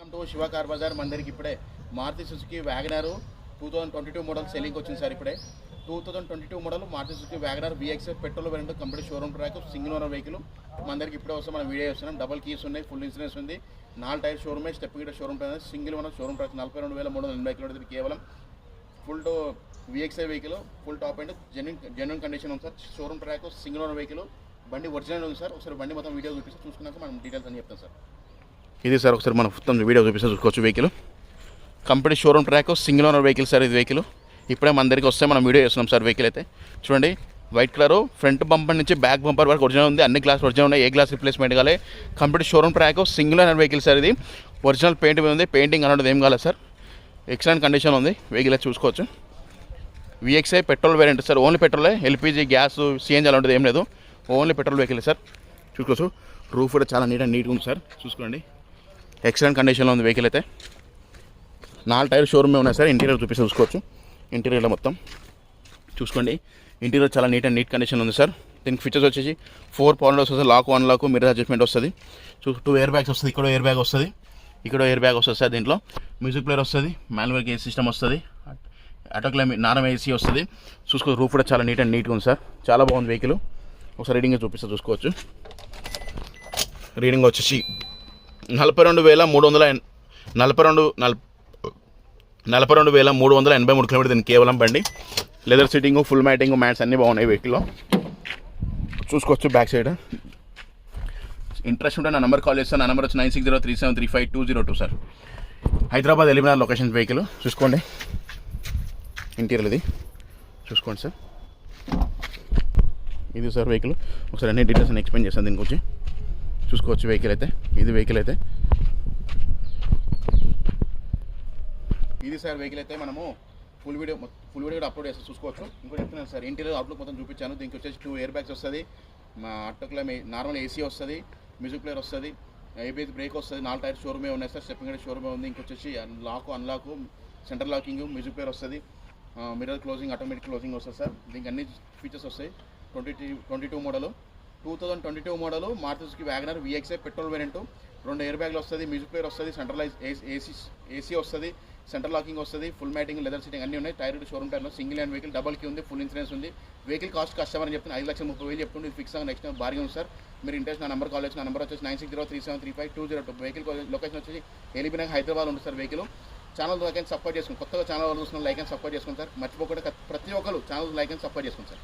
Welcome to Shiva car Bazaar. మన దగ్గరికి ఇప్పుడే Maruti Suzuki WagonR 2022 model selling వచ్చింది సార్. ఇప్పుడే 2022 model Maruti Suzuki WagonR VX petrol variant complete showroom track single owner vehicle మన దగ్గరికి ఇప్పుడే వస్తే మనం వీడియో చేస్తున్నాం. డబల్ కీస్ ఉన్నాయి, ఫుల్ ఇన్సూరెన్స్ ఉంది, 4 టైర్ షోరూమే, స్టెప్ గిట showroom track, single owner showroom track 42,380 కిలోమీటర్లు కేవలం. Full to VXI vehicle, full top and genuine condition ఉంది sir. Showroom track single owner vehicle, బండి ఒరిజినల్ ఉంది సార్. ఒకసారి బండి మొత్తం వీడియో చూపిస్తే చూసుకున్నాక మనం డీటెయిల్స్ అని చెప్తాం సార్. ఇది సార్ ఒకసారి మనం మొత్తం వీడియో చూపిస్తే చూసుకోవచ్చు. Vehicle complete showroom track single owner vehicle sir. ఇది వెహికల్ ఇప్పుడే మన దగ్గరికి వస్తే మనం వీడియో చేస్తున్నాం సార్. వెహికల్ అయితే చూడండి, వైట్ కలర్, ఫ్రంట్ బంపర్ నుంచి బ్యాక్ బంపర్ వరకు ఒరిజినల్ ఉంది. అన్ని గ్లాస్ ఒరిజినల్ ఉన్నాయి, ఏ గ్లాస్ రిప్లేస్మెంట్ కాలే. Complete showroom track single owner vehicle sir. ఇది ఒరిజినల్ పెయింట్ ఉంది, పెయింటింగ్ అనేది ఏం కాలేదు సార్. ఎక్సలెంట్ కండిషన్ ఉంది వెహికల్ అయితే చూసుకోవచ్చు. VXI petrol variant sir. Only పెట్రోలే, LPG గ్యాస్ CNG అలాంటిది ఏం లేదు, ఓన్లీ పెట్రోల్ వెహికల్ సార్. చూసుకోవచ్చు. రూఫ్ కూడా చాలా నీట్గా ఉంది సార్. చూసుకోండి, ఎక్సలెంట్ కండిషన్లో ఉంది వెహికల్ అయితే. 4 టైర్ షోరూమే ఉన్నాయి సార్. ఇంటీరియర్ చూపిస్తే చూసుకోవచ్చు. ఇంటీరియర్లో మొత్తం చూసుకోండి, ఇంటీరియర్ చాలా నీట్ కండిషన్ ఉంది సార్. దీనికి ఫీచర్స్ వచ్చేసి 4 పవర్ విండోస్ వస్తుంది, లాక్ 1 లాక్, మిర్రర్ అడ్జస్ట్మెంట్ వస్తుంది. 2 ఎయిర్ బ్యాగ్స్ వస్తుంది. ఇక్కడ ఎయిర్ బ్యాగ్ వస్తుంది, ఇక్కడ ఎయిర్ బ్యాగ్ వస్తుంది సార్. దీంట్లో మ్యూజిక్ ప్లేయర్ వస్తుంది, మాన్యువల్ గేర్ సిస్టమ్ వస్తుంది, ఆటోక్లైమ్ నార్మల్ AC వస్తుంది. చూసుకో, రూఫ్ కూడా చాలా నీట్గా ఉంది సార్. చాలా బాగుంది వెహికల్. ఒకసారి రీడింగ్ చూపిస్తే చూసుకోవచ్చు. రీడింగ్ వచ్చేసి 42,383 కిలోమీటర్ దీనికి కేవలం. బండి leather seating, full matting, mats అన్నీ బాగున్నాయి వెహికల్లో. చూసుకోవచ్చు. బ్యాక్ సైడ్ ఇంట్రెస్ట్ ఉంటే నా నెంబర్ కాల్ చేస్తాను. నా నెంబర్ వచ్చి 9603735202 సార్. హైదరాబాద్ ఎలిమినార్ లొకేషన్ వెహికల్. చూసుకోండి, ఇంటీరియర్ ఇది చూసుకోండి సార్. ఇది సార్ వెహికల్. ఒకసారి అన్ని డీటెయిల్స్ అని ఎక్స్ప్లెయిన్ చేస్తాను దీనికి వచ్చి. చూసుకోవచ్చు వెహికల్ అయితే. ఇది వెహికల్ అయితే ఇది సార్. వెహికల్ అయితే మనము ఫుల్ వీడియో కూడా అప్లోడ్ చేస్తాం, చూసుకోవచ్చు. ఇంకోటి చెప్తున్నాను సార్, ఇంటీరియర్ అవుట్లుక్ మొత్తం చూపించాను. దీనికి వచ్చేసి 2 ఎయిర్ బ్యాగ్స్ వస్తుంది, మా ఆటోక్లైమ్ నార్మల్ AC వస్తుంది, మ్యూజిక్ ప్లేయర్ వస్తుంది, ABS బ్రేక్ వస్తుంది, 4 టైర్ షోరూమే ఉన్నాయి సార్. స్టెప్పింగ్ కూడా షోరూమే ఉంది. ఇంకొచ్చేసి unlock, centre locking, music player వస్తుంది, మిర్రర్ క్లోజింగ్, ఆటోమేటిక్ క్లోజింగ్ వస్తుంది సార్. దీనికి అన్ని ఫీచర్స్ వస్తాయి. 2022 model, 2022 model Maruti Suzuki WagonR VXI petrol variant. 2 air బ్యాగ్లు వస్తుంది, మ్యూజిక్ ప్లేయర్ వస్తుంది, సెంట్రలైజ్ AC వస్తుంది, సెంటర్ లాకింగ్ వస్తుంది, ఫుల్ మ్యాటింగ్, లెదర్ సీటింగ్ అన్నీ ఉన్నాయి. టైర్ షోరూమ్ టైర్లో, single hand vehicle, double key ఉంది, ఫుల్ ఇన్సూరెన్స్ ఉంది. వెహికల్ కాస్ట్ కస్టమర్ అని చెప్తున్నా 5,30,000 చెప్తుండే. ఇది ఫిక్స్ నెక్స్ట్ బార్గెన్ ఉంది సార్. మీరు ఇంట్రెస్ట్ నా నెంబర్ కాల్ చేసి, నా నెంబర్ వచ్చేసి 9603735202. వెహికల్ లొకేషన్ వచ్చేసి ఎలిబినాగ్ హైదరాబాద్ ఉంది sir. Vehicle channel like and support చేసుకుని, కొత్తగా ఛానల్ వాళ్ళు చూస్తున్న లైక్ అండ్ సపోర్ట్ చేసుకుని సార్. మర్చిపోకుండా ప్రతి ఒక్కరు ఛానల్ లైక్ అండ్ సపోర్ట్ చేసుకుని సార్.